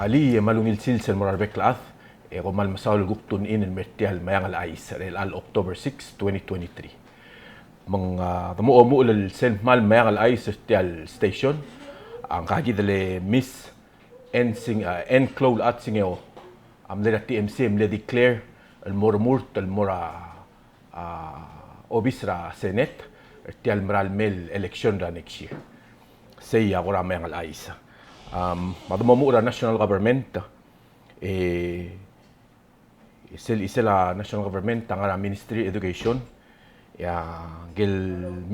علي مالو السلسل مراربك لاث ومال مساول قبطون إن المرتيال ميان العيس ريال أكتوبر 6 2023 من دمو مول السن مال ميان العيس تيال ستيشن ang kaji dele miss en sing en cloud at singeo am le TMC am le declare el murmurt el mura obisra senet tial mral mel election da next year say agora may ang alaisa madamo mo national government isela national government ang Ministry Education ya gil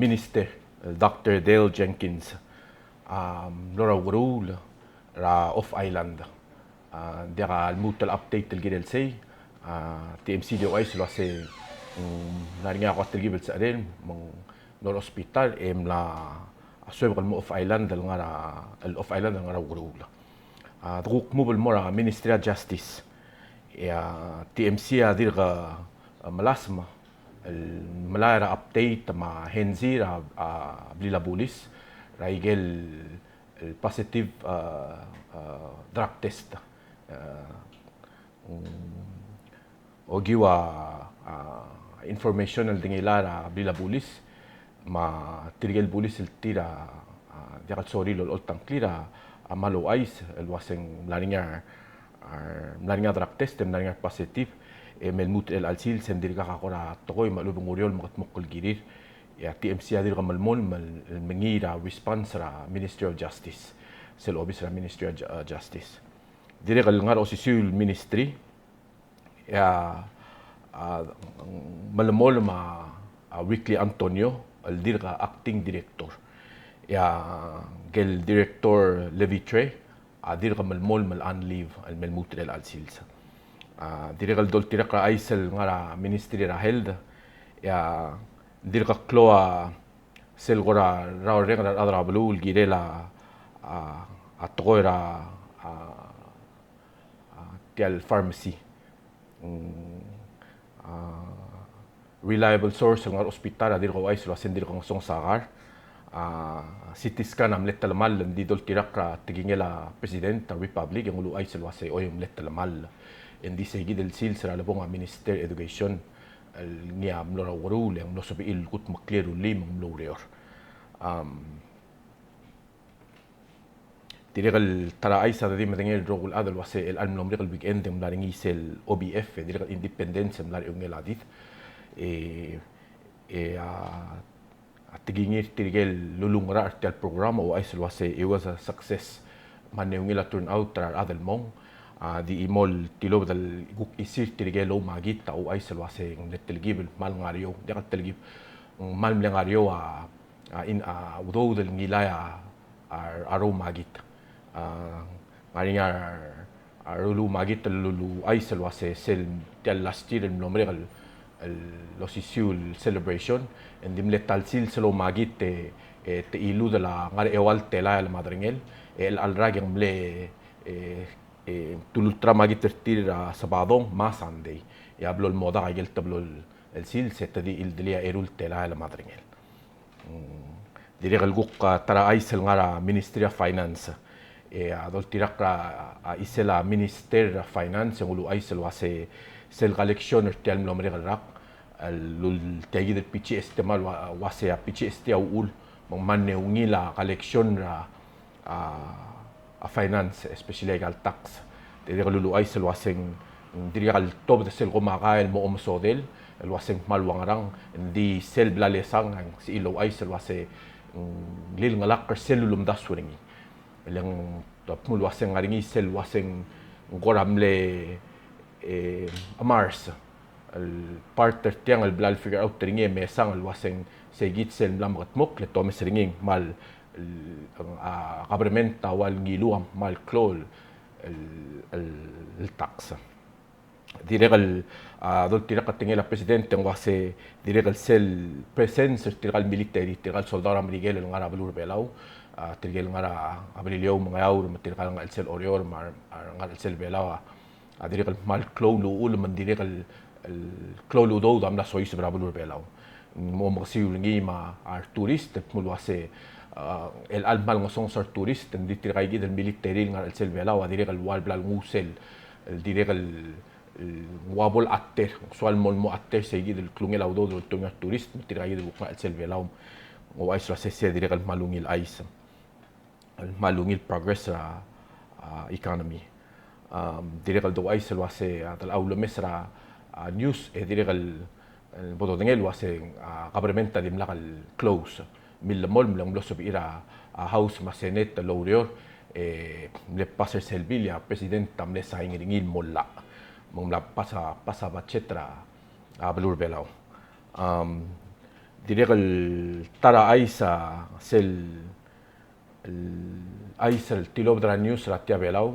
minister Dr. Dale Jenkins Laura Warul ra off island dia الموت الابديت الجديد سي TMC دي وايس لو سي ناريا قط تجيب السعرين من نور هوسبيتال ام لا اسوب الم اوف ايلاند الغرا الاوف ايلاند الغرا ورول دروك مو بالمورا مينستري جاستيس يا TMC دير ملاسما الملايرا ابديت مع هنزيرا بليلا بوليس رايجل البوزيتيف دراج تيست وجيوا انفورميشن الدنيلا بليلا بوليس ما تريجل بوليس التيرا ديال سوريلو الأولتان كليرا عملوا ايس الواسن ملانيا دراج تيست ملانيا بوزيتيف ملموت الالسيل سنديرغا قرا توي مالو بموريول مقتمق الجيرير يا TMC هذه رقم المول المنيرة ريسبونس را Ministry of Justice سل أوبيس را Ministry of Justice ديري غلنغار أوسيسيو المينستري يا ملمول مع ويكلي أنطونيو الديرغا أكتينج ديريكتور يا جل ديريكتور ليفي تري ديرغا ملمول ملان ليف الملموت للألسيلس ديري غلدول تيرقا أيسل غارا Ministry را هيلد يا ديرغا كلوا سيلغورا راو ريغرا ادرا بلو الجيريلا اتغويرا ديال فارماسي ريلايبل سورس نغار اوسبيتال ديرغا وايس لو سنديرغا سون ساغار سيتي سكان املت المال دي دول تيراكرا تيغينيلا بريزيدنت ريبابليك يقولوا ايس لو سي اويم لت المال ان دي سيجيد السيلسرا لبونغا مينستير ادوكيشن النيا ملورا ورول ملو سبيل كنت مكليرو لي ملوريور ديرغل ترى ايسا دي مدنيل روغل ادل وسي الالم لومريغل بيج اند ملاريني سيل او بي اف ديرغل اندبندنس ملاري اونغيل اديت اتجينير تيرغل لولونغرا ارتيال بروجرام او ايسل وسي it was a success مانيونغيلا تورن اوت ترى ادل مون di imol tilo dal guk isir tirigelo magit tau ay salwase ng telgib mal ngario di ka telgib mal ngario in udo dal ngilaya aro magit ngari arulu magit lulu ay salwase sel del last year el nombre los issue celebration and dimle talsil selo magit te ilu de la ngari ewal tela el madringel el alrag mle tulultra magi tertira sabadong masandey ya hablo el moda gel tablo el sil setadi il delia erul tela la madringel diria el guk tara aisel ngara Ministry of Finance adol tirakra isela Minister of Finance ngulu aisel wase sel collection tel nomre rak lul tagi del PCST mal wase PCST au ul manne ungila collection ra a finance especially legal tax de lulu ay sel waseng diri al top de sel gomaka el mo omsodel el waseng malwangarang di sel blalesang ang si ilo ay sel wase lil ngalak sel lulum daswingi lang top mul waseng ngaringi sel waseng goramle amars el partner tiang el blal figure out tringe mesang el waseng segit sel blamot mok le tomes ringing mal government wal ngiluam mal klol التاكس ديريغل دول تيرقا تنجيلا بريزيدنت واسي ديريغل سيل بريسنس تيرغال ميليتاري تيرغال سولدار امريكال الغارا بلور بيلاو تيرغال الغارا قبل اليوم غاور تيرغال السيل اوريور مع غار السيل بيلاو ديريغل مال كلولو اول من ديريغل الكلولو دو دامنا سويس برا بلور بيلاو مو مغسيو لنجي مع ار توريست مول واسي el almal ng song sar turist hindi tira kay gid el military nga el selvela wa dire el wal blal ngusel el dire el wabol atter sual mon mo atter se gid el klungel audo do tunga turist tira kay gid el selvela o ay sa se dire el malungil ais el malungil progress sa economy dire el do ais el wase atal aulo mesra news e dire el bodo dengel wase government dim la el close millemol mlang lo sob ira house masenet lorior le passer selbilia president tamle sa ingringil molla mong la pasa bachetra belur belaw direk tara aisa sel aisa el tilob dra news ratia belaw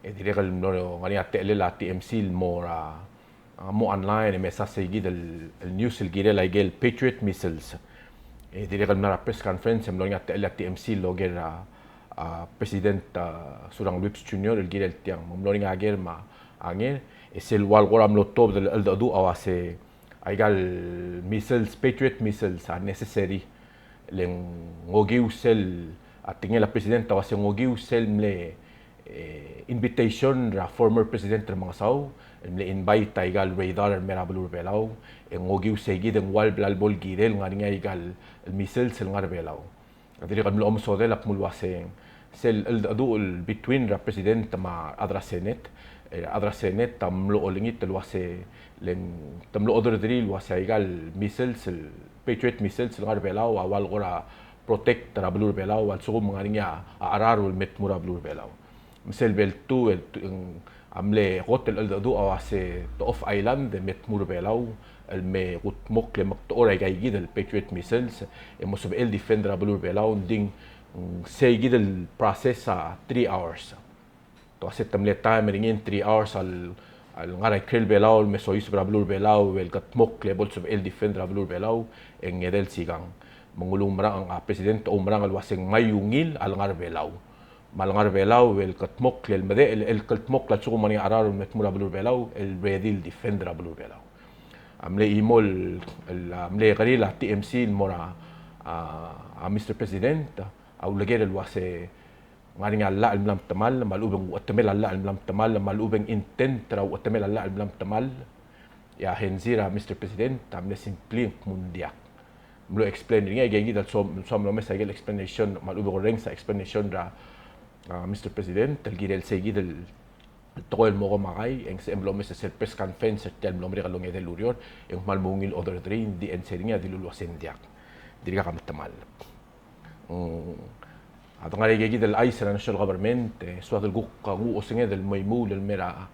direk no ngani atele la TMC mora mo online mesa seguid el news el gire la gel Patriot missiles dire kal na press conference mlo nga tele TMC loger president surang Lips Junior el gire el tiang mlo nga ger ma angel sel wal goram lo top del adu awase aigal missiles Patriot missiles are necessary leng ngogiu sel atingel la president awase ngogiu sel mle invitation ra former president ng mga saw mle invite aigal radar merabulur belaw ngogiu segi den wal blal bol girel nga nga igal el missiles el ngar belaw adiri kan mlo so del apmul wase sel el adu between ra president ma adra senate tamlo olingit el wase len tamlo other drill wase igal missiles el Patriot missiles el ngar belaw awal gora protect ra blur belaw wal sugum nga nga ararul met mura blur belaw misal bel tu amle hotel el adu awase to off island met mura belaw el me gut mokle maktora gay gid el Patriot missiles mo sob el defender blur belaw ding say gid el process 3 hours to aset tamle time ringin 3 hours al ngara krel belaw me sois blur belaw el gat mokle bol sob el defender blur belaw en edel sigang mangulong marang ang presidente o marang al waseng mayungil al ngar belaw malangar belaw el katmok el made el katmok la tsugo mani arar met mura blur belaw el redil defender blur belaw amle imol amle gari la TMC mora Mr. President au leger el wase ngani alla al mlam tamal malubeng watemel alla al mlam tamal malubeng intent ra watemel alla al mlam tamal ya henzira Mr. President amle simply mundia mlo explain ringa gagi dal som lo mesa gel explanation malubeng reng sa explanation ra Mr. President, el girel seguid el todo el mogo magay en emblomes es el press conference el nombre galong del urior en malmungil other drain di en seringa di lulu asendiak diriga kam tamal atong ari gigi del ICE national government suat el guk ngu osenge del maymul el mera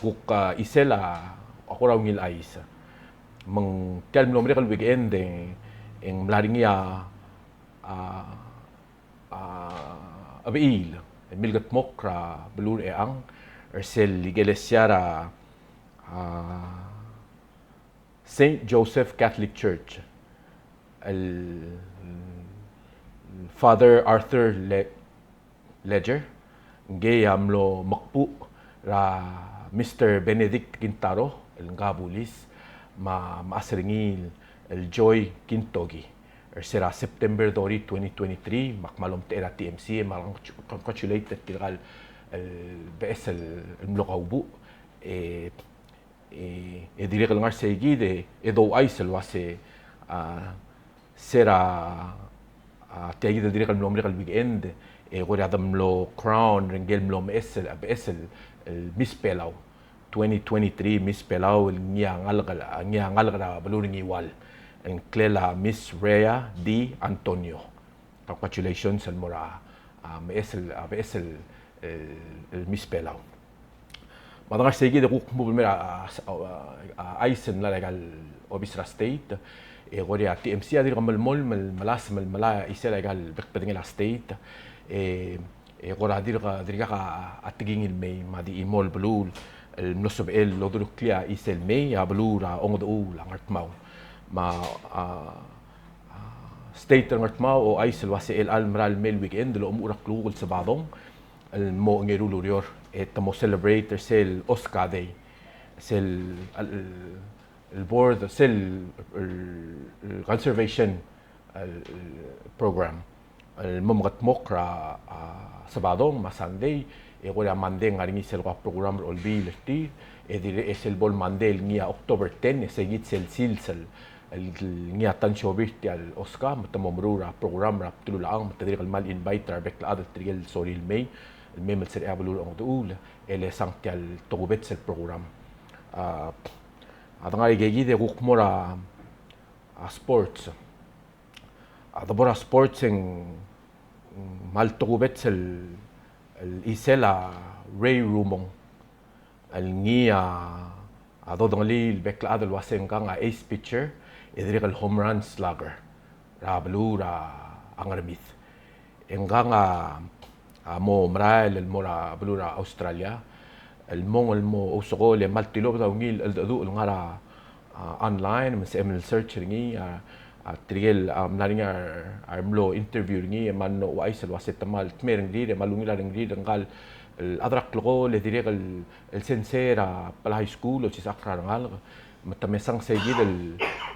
guk isela akora ngil ICE mang tel nombre gal weekend en mlaringia abil milgat mokra belur ang ersel iglesia Saint Joseph Catholic Church el Father Arthur Ledger gay amlo makpu ra Mr. Benedict Quintaro el ngabulis maasringil el Joy Kintogi será September 2023 makmalom tera TMC malang congratulated kilgal el BS el mlokaubu dire kal ngar seguide do aisel wase será tiagi dire kal nombre kal weekend gora damlo crown ringel mlom esel el mispelaw 2023 mispelaw ngiang algala baluring iwal en Clela Miss Rhea D. Antonio. Congratulations al mora el Miss Pelaw. Madangar seguide kuk mubulmera Aisen la legal Obisra State goria TMC adir kamal mol malas mala isela legal bekpedingela State gora dirga atiging il may madi imol blul el nosob el lodruklia isel may ablura ongodu langartmaw ma state ngartmaw o aisel wase el almral mel weekend lo umurak lugol sa badong el mo ngerulurior et mo celebrate sel Oscar Day sel el board sel conservation البروجرام الممغت مقرا سبادون ما ساندي يقول ماندي غاريني سلقا بروجرام البي لتي ادي اسل بول ماندي نيا اكتوبر 10 سيجيت سلسل نيا تنشو بيتي الاوسكار متممرورا بروجرام رابطلو العام تدريق المال انفايتر بك الادل تريل سوري المي متسر ابلو الاول اللي سانتي التوبيتس البروجرام هذا غاري جيجي روك مورا سبورتس هذا برا سبورتس مال توبيتس الإيسلا ري رومون النيا هذا دونلي البك الادل واسين كان ايس بيتشر يدريق الهوم ران سلاجر رابلو را انغرميث انغانا مو مرايل المورا بلورا استراليا المون المو اوسغول مالتي لوب داونيل الدو الغارا اونلاين من سيمل سيرش ريني تريل منارينيا عملو انترفيو ريني مانو وايسل واسيت مال تميرن دير مالونيلا رينغري قال الادرك لغو لديريق السنسيرا بالهاي سكول وتشيس اقرا غال متمسان سيجيد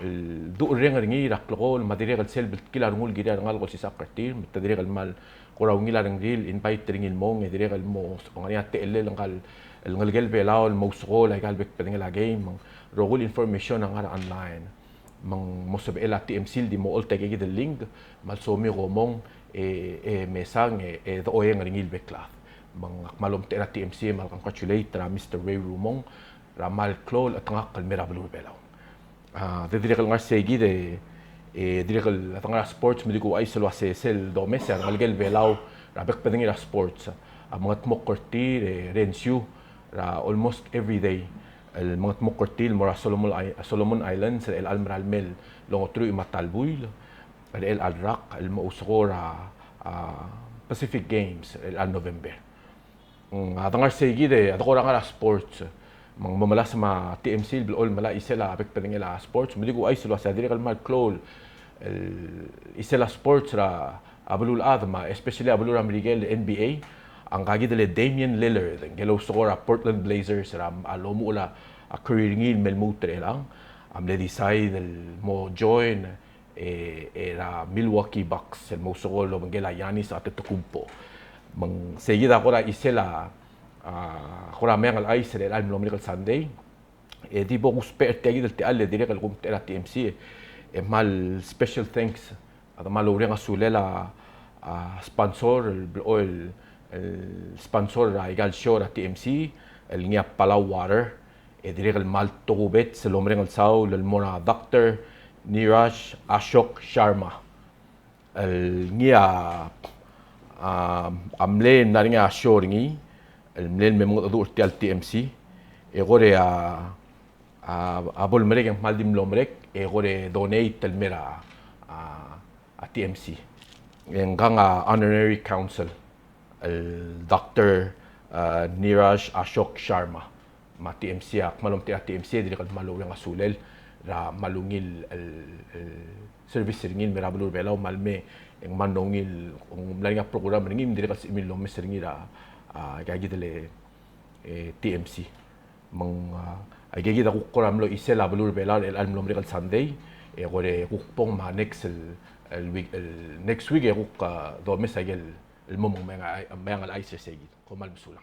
الدو رينغ ريني رقلغو المديريق السيل بالكيلا رنقول جيرا غال وتشيس اقرتير متدريق المال قراونيلا رنجيل انبايت ريني المون يدريق المو غانيا تقلل قال الغلجل بيلاو الموسغول قال بك بدنجلا جيم رغول انفورميشن غار اونلاين من مصب الى تي ام سيل دي مو قلت جيد اللينك مال سومي رومون ميسان دو ين رينيل بكلاث من مالوم تيرا تي ام سي مال كونغراتوليت را مستر ري رومون را مال كلول اتنقل الميرابلو بيلاو ديريق الغار سيجي دي ديريق الغار سبورتس مديكو ايسل واسيسل دوميسر غلجل بيلاو را بك بدنجلا سبورتس امغت مقرتي رينسيو را almost every day المغت مقرتي المرا سولومون ايلاندز الالمرا الميل لو ترو ماتالبويل الراق الموسغورا باسيفيك جيمز النوفمبر هذا غير سيجي ده هذا غير سبورتس مملاس ما تي ام سي بالاول ملا يسلا بك بدنجلا سبورتس مديكو ايسل وسادريق المال كلول يسلا سبورتس را ابلو الادما especially ابلو امريكان ان بي اي ang kagidale Damian Lillard ngelo sora Portland Blazers ram alomo la a career ngil mel mutre lang am le decide el mo join era Milwaukee Bucks el mo solo ngela Giannis Antetokounmpo mang seguida agora isela agora mengal ice el almo mel Sunday di bo gusper tegid el alle direct el gum tera TMC mal special thanks ada mal urenga sulela sponsor el oil السبونسور ايجال شورا تي ام سي النيا بالاو واتر ادريغ المال توبيت سلومرين الساو للمونا دكتور نيراش اشوك شارما النيا املين نارينيا شوريني الملين ميمو دور تي تي ام سي اغوري ابول مريك مال ديم لومريك اغوري دونيت الميرا تي ام سي انغانا اونراري كونسل الدكتور نيراج اشوك شارما ما تي ام سي مالوم تي ام سي دي قد مالو ينغا سولل را مالونغي السيرفيس رينغي ميرابلور بيلاو مالمي ان مانونغي ملانغا بروغرام رينغي مدير قد سيميل لو مسرينغي را جاجي دل تي ام سي من جاجي دا قرام لو يسلا بلور بيلاو الالم ريغال ساندي غوري قوبون ما نيكس الويك next week يقوق دو مساجل المهم ما يعمل أي شيء كمال بسهولة.